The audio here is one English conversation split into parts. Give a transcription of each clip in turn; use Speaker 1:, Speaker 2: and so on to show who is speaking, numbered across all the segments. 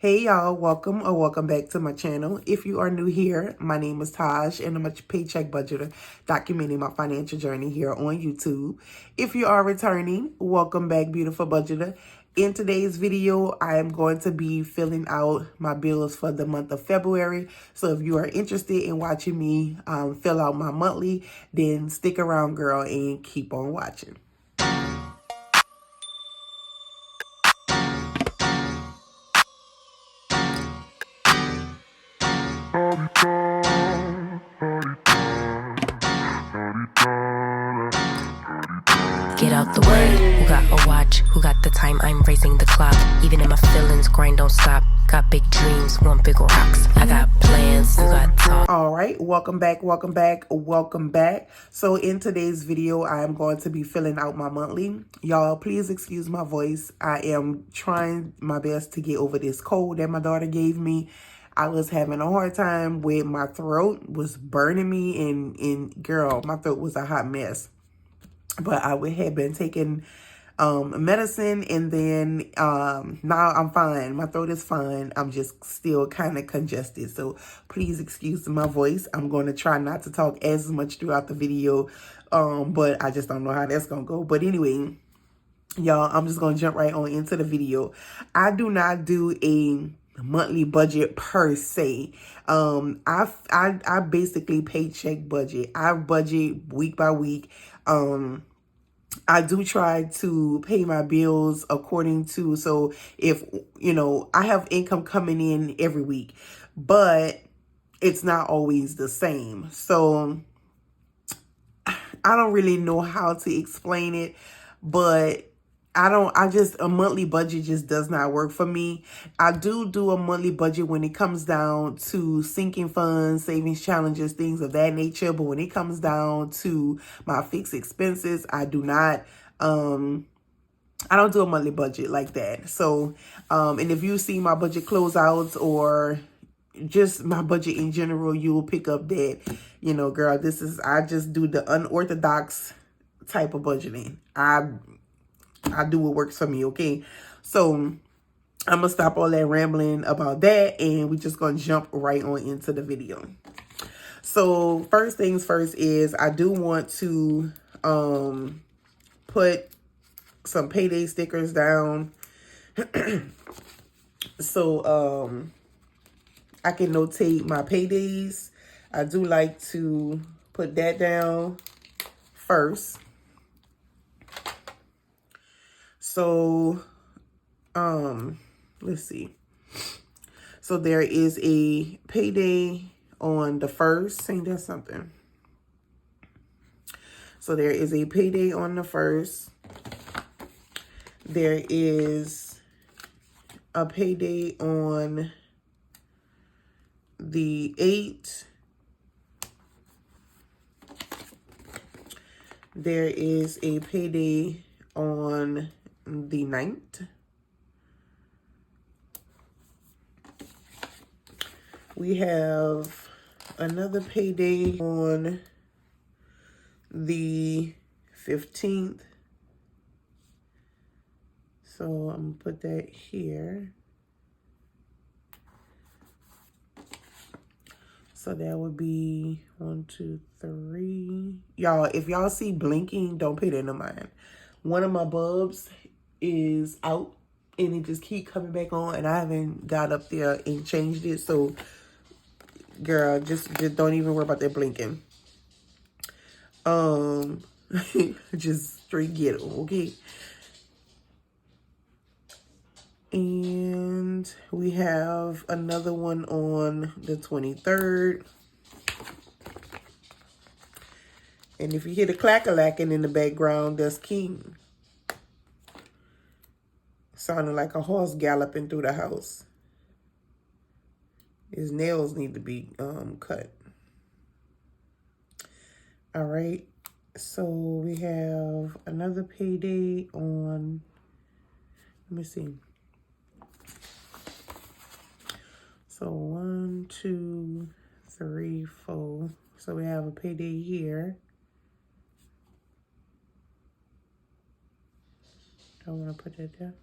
Speaker 1: Hey y'all, welcome back to my channel. If you are new here, my name is Taj and I'm a paycheck budgeter documenting my financial journey here on YouTube. If you are returning, welcome back, beautiful budgeter. In today's video, I am going to be filling out my bills for the month of February. So if you are interested in watching me fill out my monthly, then stick around, girl, and keep on watching.
Speaker 2: Get out the way, who got a watch, who got the time, I'm raising the clock. Even in my feelings, grind don't stop. Got big dreams, want big rocks. I got plans, you got talk.
Speaker 1: All right, welcome back. So in today's video, I am going to be filling out my monthly. Y'all, please excuse my voice. I am trying my best to get over this cold that my daughter gave me. I was having a hard time with my throat, was burning me, and girl, my throat was a hot mess. But I had been taking medicine, and then now I'm fine. My throat is fine. I'm just still kind of congested. So please excuse my voice. I'm going to try not to talk as much throughout the video, but I just don't know how that's going to go. But anyway, y'all, I'm just going to jump right on into the video. I do not do a monthly budget per se. I basically paycheck budget. I budget week by week. I do try to pay my bills according to, so if, I have income coming in every week, but it's not always the same. So I don't really know how to explain it, but a monthly budget just does not work for me. I do a monthly budget when it comes down to sinking funds, savings challenges, things of that nature. But when it comes down to my fixed expenses, I do not, I don't do a monthly budget like that. So, and if you see my budget closeouts or just my budget in general, you will pick up that, girl, I just do the unorthodox type of budgeting. I do what works for me, okay? So I'm going to stop all that rambling about that, and we're just going to jump right on into the video. So first things first is I do want to put some payday stickers down. So I can notate my paydays. I do like to put that down first. So, let's see. So there is a payday on the 1st. Ain't that something? So there is a payday on the 1st. There is a payday on the 8th. There is a payday on the 9th. We have another payday on the 15th. So I'm gonna put that here. So that would be 1, 2, 3. Y'all, if y'all see blinking, don't pay that no mind. One of my bulbs is out and it just keep coming back on, and I haven't got up there and changed it. So girl, just don't even worry about that blinking. Just straight ghetto, okay? And we have another one on the 23rd. And if you hear the clack-a-lacking in the background, that's King. Sounding like a horse galloping through the house. His nails need to be cut. All right. So we have another payday on, let me see. So 1, 2, 3, 4. So we have a payday here. I want to put that there.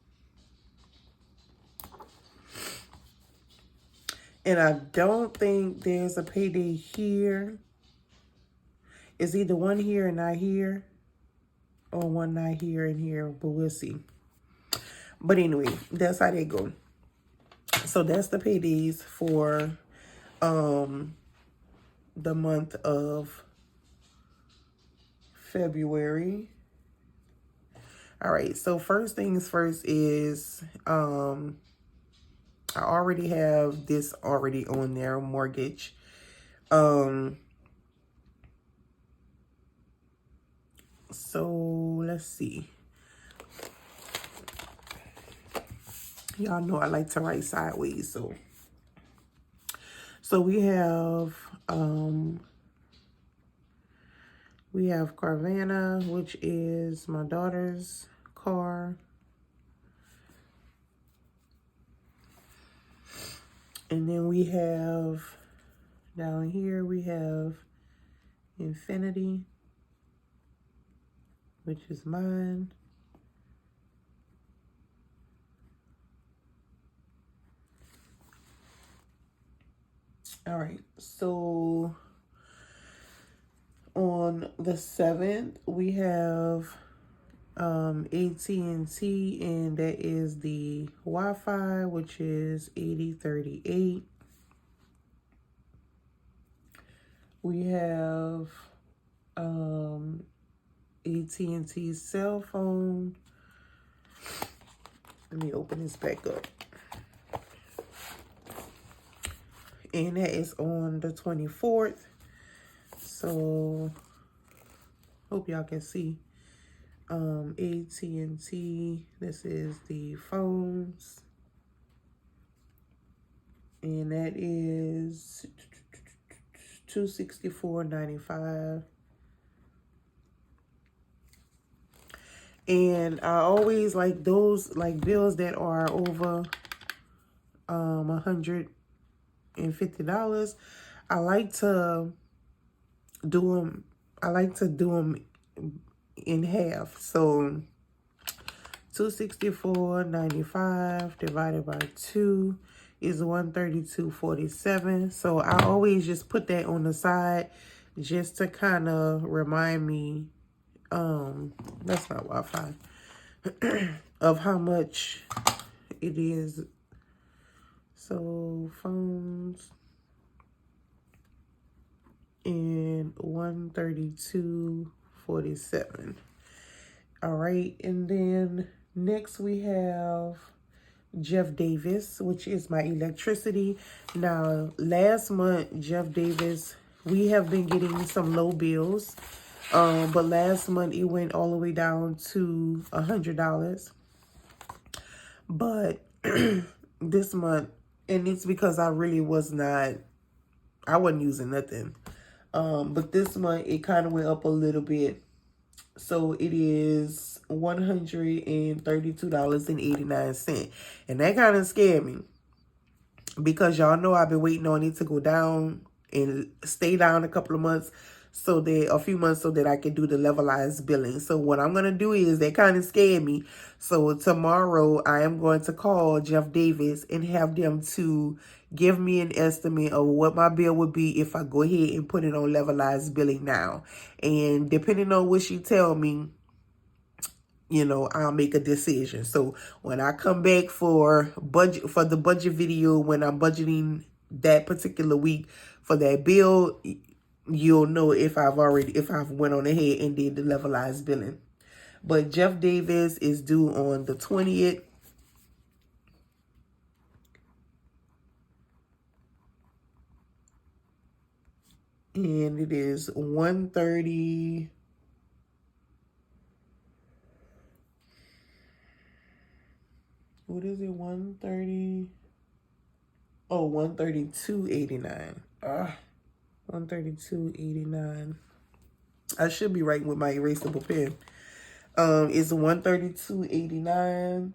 Speaker 1: And I don't think there's a payday here. It's either one here and not here, or one not here and here, but we'll see. But anyway, that's how they go. So that's the paydays for the month of February. All right, so first things first is I already have this already on there, mortgage. So let's see. Y'all know I like to write sideways, so we have Carvana, which is my daughter's car. And then we have, down here, we have Infinity, which is mine. All right, so on the 7th, we have AT&T, and that is the Wi-Fi, which is 8038. We have AT&T cell phone. Let me open this back up. And that is on the 24th. So hope y'all can see. AT&T, this is the phones. And that is $264.95. And I always like those bills that are over $150. I like to do them in half. So $264.95 divided by 2 is $132.47. So I always just put that on the side just to kind of remind me, that's not Wi-Fi, of how much it is. So phones and $132.47. All right, and then next we have Jeff Davis, which is my electricity. Now, last month, Jeff Davis, we have been getting some low bills, but last month it went all the way down to $100. But this month, and it's because I really wasn't using nothing. But this month it kind of went up a little bit. So it is $132.89. And that kind of scared me, because y'all know I've been waiting on it to go down and stay down a few months so that I can do the levelized billing. So what I'm going to do is, that kind of scared me. So tomorrow I am going to call Jeff Davis and have them to give me an estimate of what my bill would be if I go ahead and put it on levelized billing now. And depending on what she tell me, I'll make a decision. So when I come back for the budget video, when I'm budgeting that particular week for that bill, you'll know if I've went on ahead and did the levelized billing. But Jeff Davis is due on the 20th. And it is 130. What is it? 130. Oh, 132.89. 132.89. I should be right with my erasable pen. It's 132.89.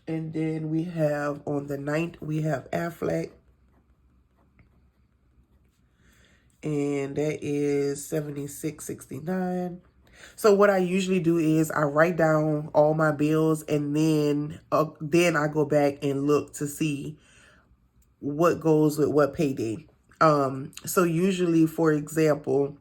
Speaker 1: And then we have on the 9th, we have Aflac. And that is $76.69. So what I usually do is I write down all my bills, and then I go back and look to see what goes with what payday. So usually, for example,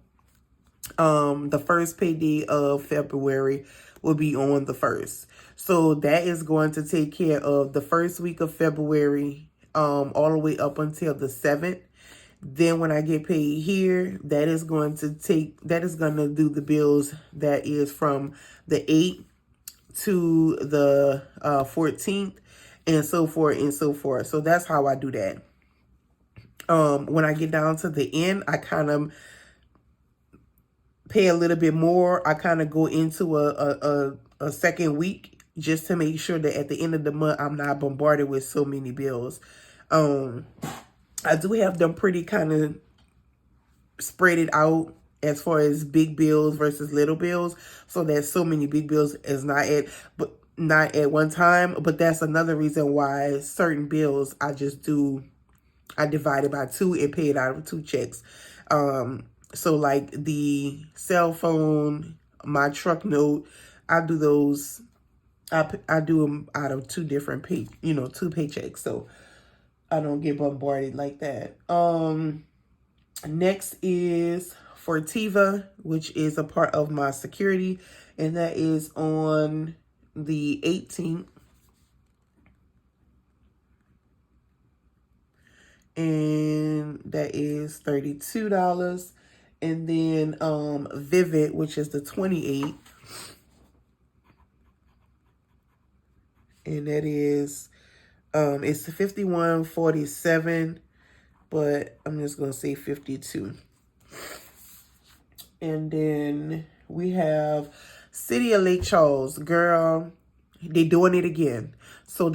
Speaker 1: the first payday of February will be on the 1st. So that is going to take care of the first week of February, all the way up until the 7th. Then when I get paid here, that is going to do the bills that is from the 8th to the 14th, and so forth and so forth. So that's how I do that. When I get down to the end, I kind of pay a little bit more. I kind of go into a second week just to make sure that at the end of the month, I'm not bombarded with so many bills. I do have them pretty kind of spread it out as far as big bills versus little bills. So there's so many big bills is not at one time. But that's another reason why certain bills I divide it by 2 and pay it out of 2 checks. So like the cell phone, my truck note, I do those. I do them out of 2 different 2 paychecks. So I don't get bombarded like that. Next is Fortiva, which is a part of my security, and that is on the 18th. And that is $32. And then Vivid, which is the 28th. And that is it's $51.47, but I'm just gonna say 52. And then we have City of Lake Charles. Girl, they doing it again. So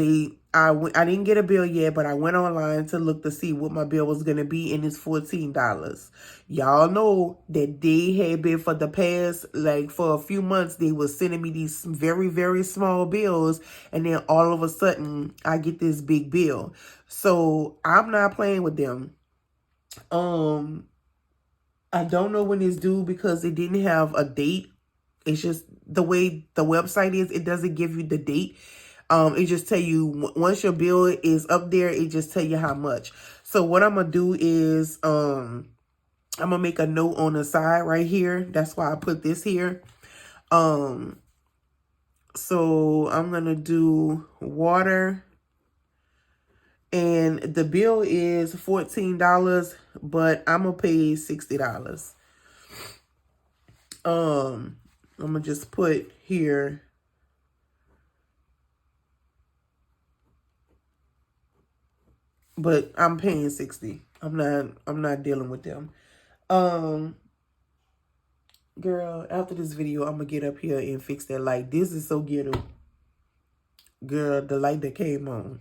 Speaker 1: I didn't get a bill yet, but I went online to look to see what my bill was going to be, and it's $14. Y'all know that they had been for the past, like for a few months, they was sending me these very, very small bills, and then all of a sudden, I get this big bill. So I'm not playing with them. I don't know when it's due because it didn't have a date. It's just the way the website is, it doesn't give you the date. It just tell you once your bill is up there, it just tell you how much. So what I'm gonna do is I'm gonna make a note on the side right here. That's why I put this here. So I'm gonna do water, and the bill is $14, but I'm gonna pay $60. I'm gonna just put here, but I'm paying $60. I'm not dealing with them. Girl, after this video, I'm gonna get up here and fix that light. This is so ghetto. Girl, the light that came on.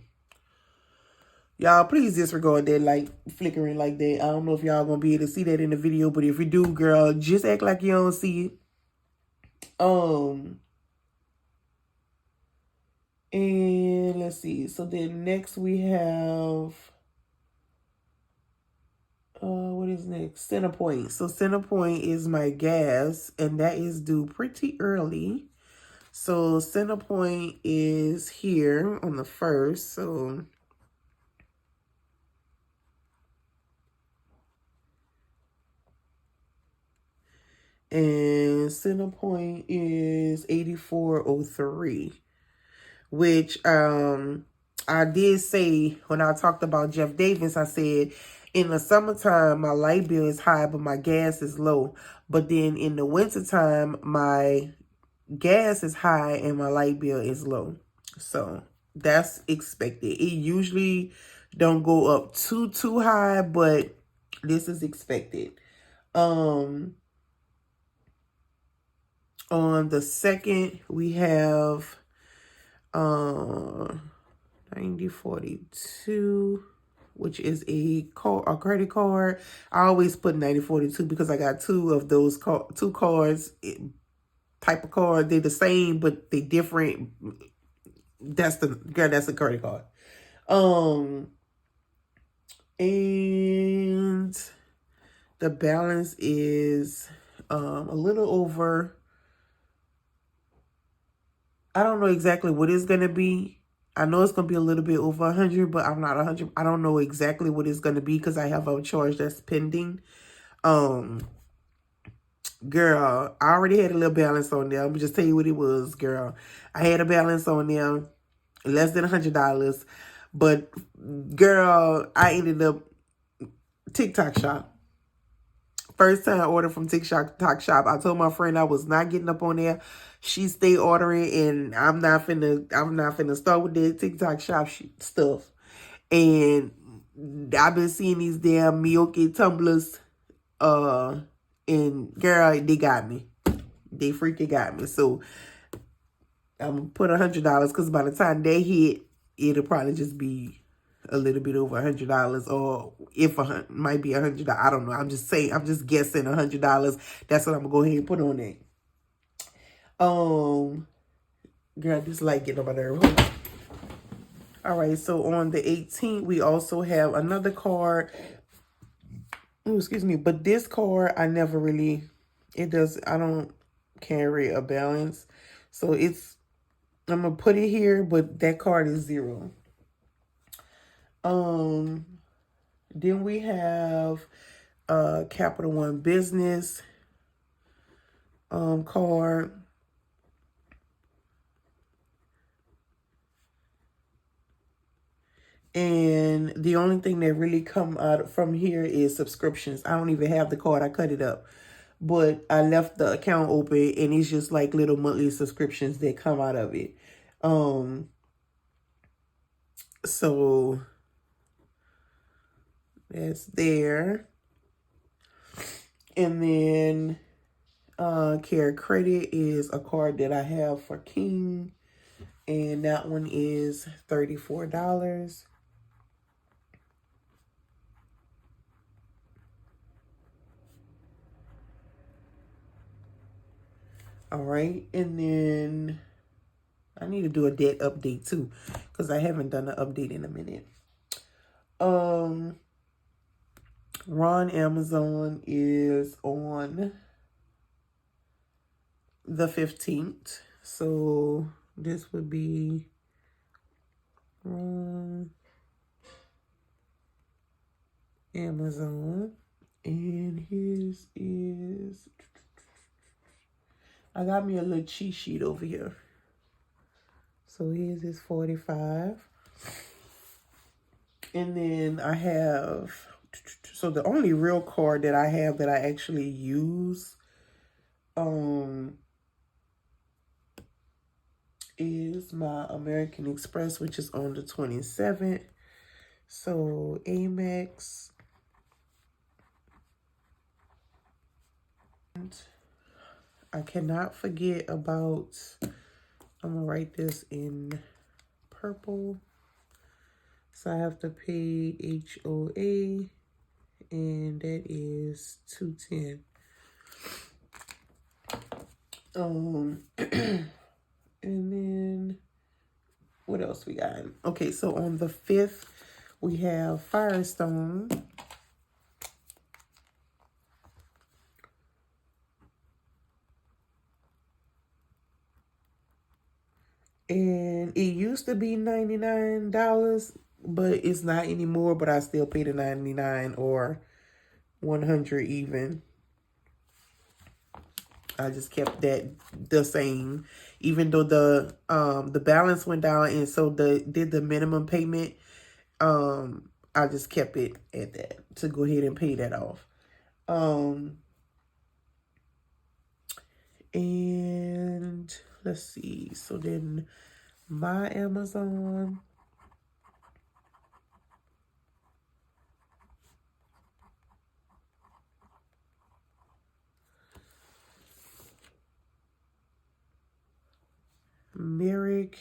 Speaker 1: Y'all, please disregard that light flickering like that. I don't know if y'all gonna be able to see that in the video, but if you do, girl, just act like you don't see it. And let's see. So then next we have, what is next? Centerpoint. So Centerpoint is my gas, and that is due pretty early. So Centerpoint is here on the 1st. So and Centerpoint is $84.03. Which I did say when I talked about Jeff Davis, I said in the summertime my light bill is high, but my gas is low. But then in the wintertime, my gas is high and my light bill is low. So that's expected. It usually don't go up too high, but this is expected. On the 2nd, we have 9042, which is a credit card. I always put 9042 because I got 2 of those 2 cards, type of card. They're the same, but they different. That's a credit card. And the balance is a little over. I don't know exactly what it's gonna be. I know it's going to be a little bit over 100, but I'm not 100. I don't know exactly what it's going to be because I have a charge that's pending. Girl, I already had a little balance on there. I'm just tell you what it was, girl. I had a balance on there, less than $100. But, girl, I ended up TikTok shop. First time I ordered from TikTok shop. I told my friend I was not getting up on there. She stayed ordering, and I'm not finna start with that TikTok shop stuff. And I've been seeing these damn Miyoki tumblers, and girl, they got me. They freaking got me. So I'm gonna put $100 because by the time they hit, it'll probably just be a little bit over $100, or if might be $100. I don't know. I'm just saying. I'm just guessing $100. That's what I'm gonna go ahead and put on there. Girl, this light getting on my nerve. All right. So on the 18th, we also have another card. Oh, excuse me. But this card, I never really. I don't carry a balance, so I'm gonna put it here. But that card is 0. Then we have Capital One Business card. And the only thing that really come out from here is subscriptions. I don't even have the card. I cut it up. But I left the account open, and it's just like little monthly subscriptions that come out of it. So that's there. And then Care Credit is a card that I have for King, and that one is $34. All right, and then I need to do a debt update too, because I haven't done an update in a minute. Ron Amazon is on the 15th. So this would be Ron Amazon. And his is, I got me a little cheat sheet over here. So his is 45. And then I have, so the only real card that I have that I actually use is my American Express, which is on the 27th. So Amex. And I cannot forget about, I'm gonna write this in purple. So I have to pay HOA, and that is $210. And then what else we got? Okay, so on the 5th, we have Firestone. And it used to be $99, but it's not anymore. But I still pay the $99 or $100 even. I just kept that the same, even though the balance went down, and so did the minimum payment. I just kept it at that to go ahead and pay that off. And let's see. So then my Amazon. Merrick.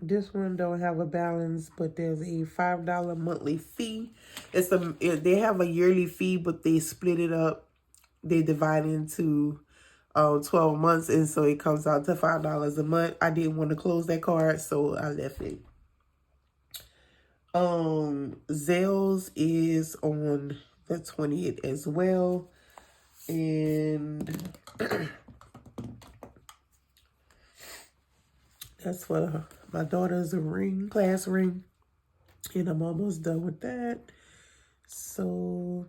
Speaker 1: This one don't have a balance, but there's a $5 monthly fee. They have a yearly fee, but they split it up. They divide into 12 months, and so it comes out to $5 a month. I didn't want to close that card, so I left it. Zales is on the 20th as well. And that's for my daughter's ring, class ring. And I'm almost done with that. So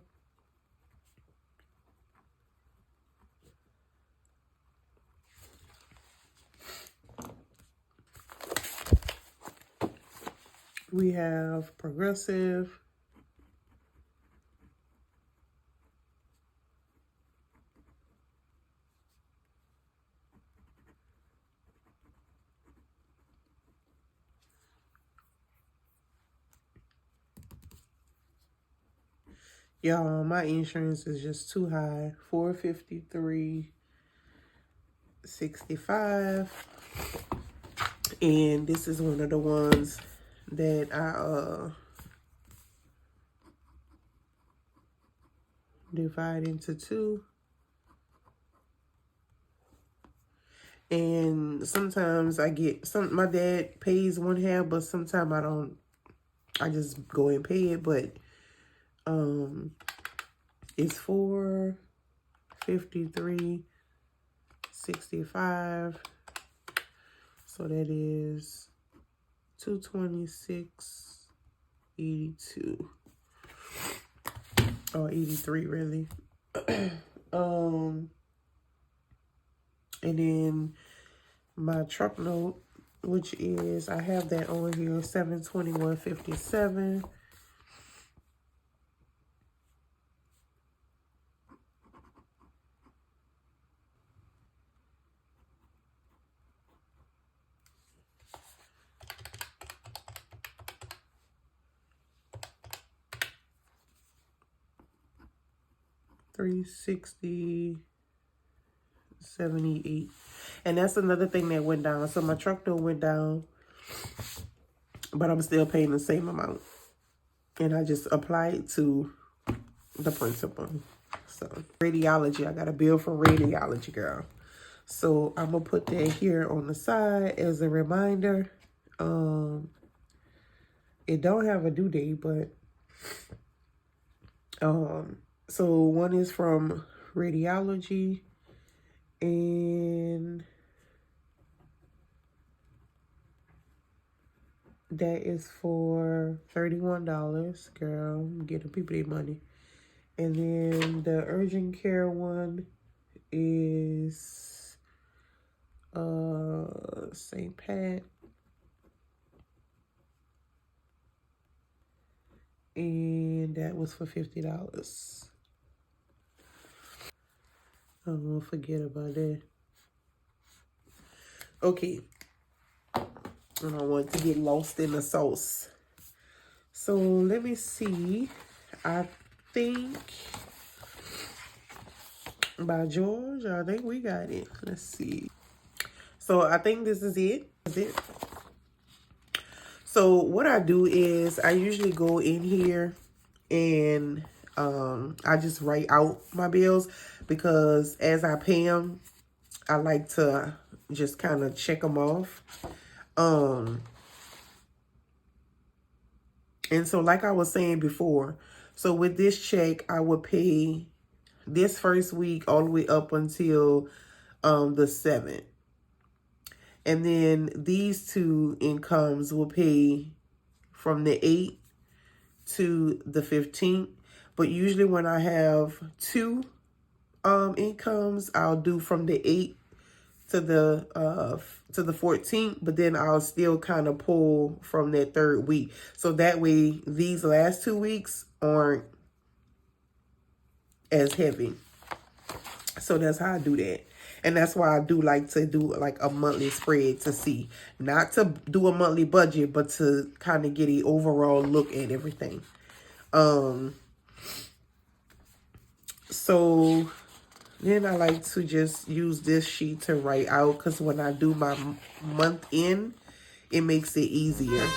Speaker 1: we have Progressive. Y'all, my insurance is just too high. $453.65. And this is one of the ones that I divide into two. And sometimes I get my dad pays one half, but sometimes I don't. I just go and pay it, but it's $453.65. So that is $226.82 or 83 really. And then my truck note, which is, I have that on here, $721.57. $360.78. And that's another thing that went down. So my truck note went down, but I'm still paying the same amount. And I just applied it to the principal. So radiology, I got a bill for radiology, girl. So I'm gonna put that here on the side as a reminder. It don't have a due date, but so one is from radiology, and that is for $31. Girl, I'm getting people their money. And then the urgent care one is St. Pat. And that was for $50. I won't forget about that. Okay. I don't want to get lost in the sauce. So let me see. I think by George, I think we got it. Let's see. So I think this is it. So what I do is I usually go in here and I just write out my bills, because as I pay them, I like to just kind of check them off. And so like I was saying before, so with this check, I would pay this first week all the way up until the 7th. And then these two incomes will pay from the 8th to the 15th. But usually when I have two incomes, I'll do from the 8th to the 14th, but then I'll still kind of pull from that third week. So that way these last 2 weeks aren't as heavy. So that's how I do that. And that's why I do like to do like a monthly spread to see. Not to do a monthly budget, but to kind of get an overall look at everything. So then I like to just use this sheet to write out, because when I do my month end, it makes it easier.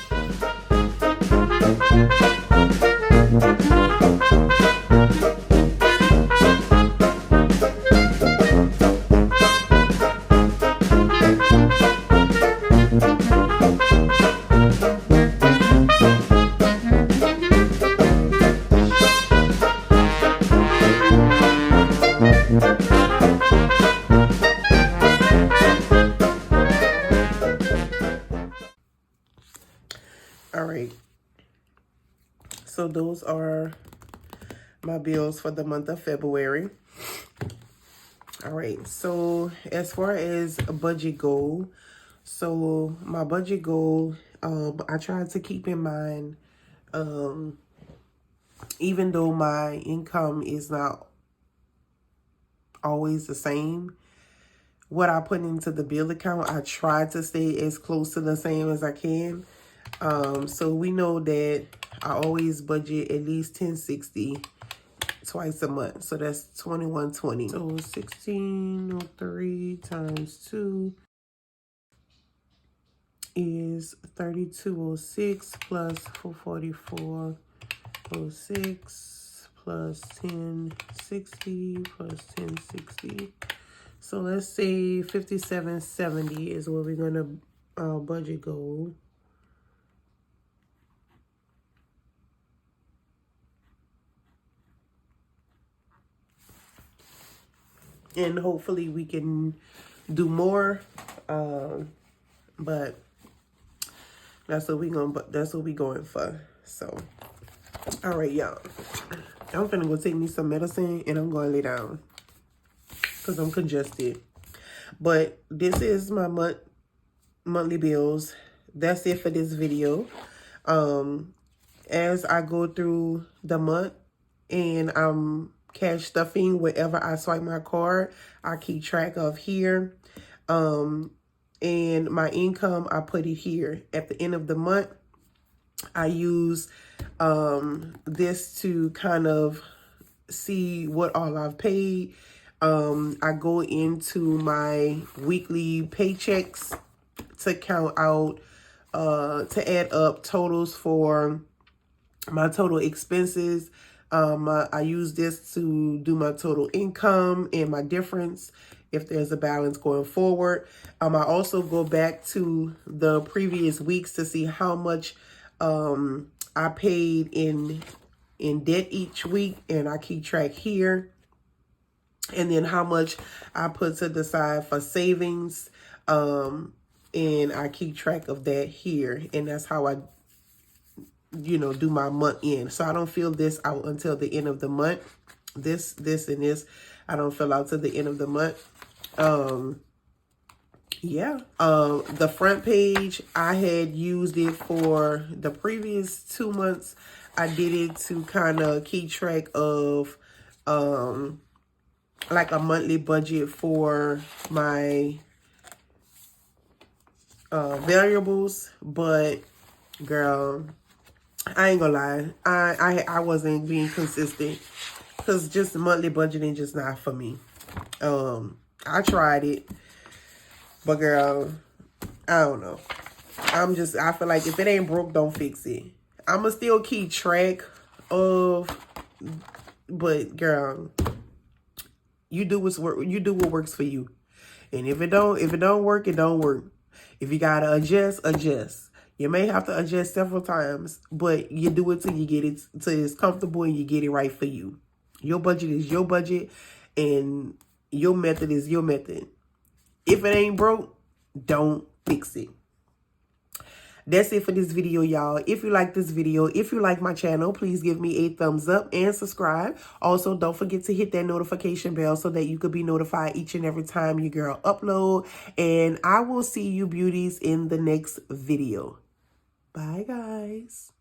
Speaker 1: So those are my bills for the month of February. All right, so as far as a budget goal, so my budget goal, I tried to keep in mind, even though my income is not always the same, what I put into the bill account, I try to stay as close to the same as I can. So we know that I always budget at least $10.60 twice a month. So that's $21.20. So 1603 times 2 is 3206 plus 444.06 plus 1060 plus 1060. So let's say 5770 is where we're gonna budget goal. And hopefully we can do more, but that's what we going for. So, all right, y'all. I'm finna go take me some medicine and I'm going to lay down because I'm congested. But this is my monthly bills. That's it for this video. As I go through the month and I'm cash stuffing wherever I swipe my card, I keep track of here. And my income, I put it here. At the end of the month, I use this to kind of see what all I've paid. I go into my weekly paychecks to count out, to add up totals for my total expenses. I use this to do my total income and my difference if there's a balance going forward. I also go back to the previous weeks to see how much I paid in debt each week, and I keep track here. And then how much I put to the side for savings, and I keep track of that here. And that's how I do my month end. So I don't fill this out until the end of the month. This, and this, I don't fill out to the end of the month. Yeah. The front page, I had used it for the previous 2 months. I did it to kind of keep track of, like a monthly budget for my, variables. But girl, I ain't gonna lie. I wasn't being consistent because just monthly budgeting just not for me. I tried it, but girl, I don't know. I feel like if it ain't broke, don't fix it. I'ma still keep track of, but girl, you do what works for you. And if it don't work, it don't work. If you gotta adjust, adjust. You may have to adjust several times, but you do it till you get it, till it's comfortable and you get it right for you. Your budget is your budget, and your method is your method. If it ain't broke, don't fix it. That's it for this video, y'all. If you like this video, if you like my channel, please give me a thumbs up and subscribe. Also, don't forget to hit that notification bell so that you could be notified each and every time your girl upload. And I will see you beauties in the next video. Bye, guys.